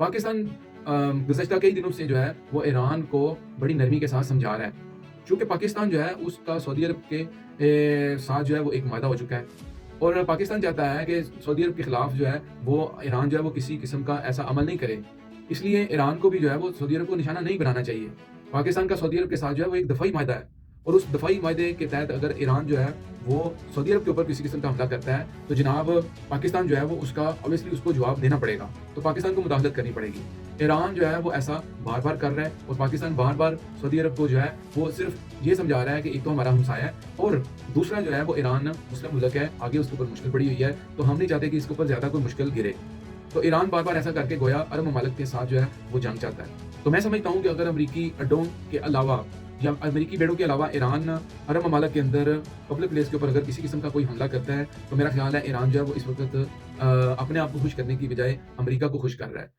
पाकिस्तान गुज़श्ता कई दिनों से जो है वो ईरान को बड़ी नरमी के साथ समझा रहा है। चूँकि पाकिस्तान जो है उसका सऊदी अरब के साथ जो है वो एक माहदा हो चुका है और पाकिस्तान चाहता है कि सऊदी अरब के खिलाफ जो है वो ईरान जो है वो किसी किस्म का ऐसा अमल नहीं करे। इसलिए ईरान को भी जो है वो सऊदी अरब को निशाना नहीं बनाना चाहिए। पाकिस्तान का सऊदी अरब के साथ जो है वो एक दफ़ाई माहदा है और उस दफ़ाई माहदे के तहत अगर ईरान जो है वो सऊदी अरब के ऊपर किसी किस्म का हमला करता है तो जनाब पाकिस्तान जो है वो उसका ऑब्वियसली उसको जवाब देना पड़ेगा। तो पाकिस्तान को मुदाखलत करनी पड़ेगी। ईरान जो है वो ऐसा बार-बार कर रहा है और पाकिस्तान बार-बार सऊदी अरब को जो है वो सिर्फ़ ये समझा रहा है कि एक तो हमारा हमसाया है और दूसरा जो है वो ईरान मुस्लिम मुल्क है, आगे उसके ऊपर मुश्किल पड़ी हुई है, तो हम नहीं चाहते कि इसके ऊपर ज़्यादा कोई मुश्किल गिरे। तो ईरान बार-बार ऐसा करके गोया अरब ममालिक के साथ जो है वो जंग चाहता है। तो मैं समझता हूँ कि अगर अमरीकी अड्डों के अलावा या अमेरिकी बेड़ों के अलावा ईरान अरब ममालिक के अंदर पब्लिक प्लेस के ऊपर अगर किसी किस्म का कोई हमला करता है, तो मेरा ख़्याल है ईरान जो है वो इस वक़्त अपने आप को खुश करने की बजाय अमेरिका को खुश कर रहा है।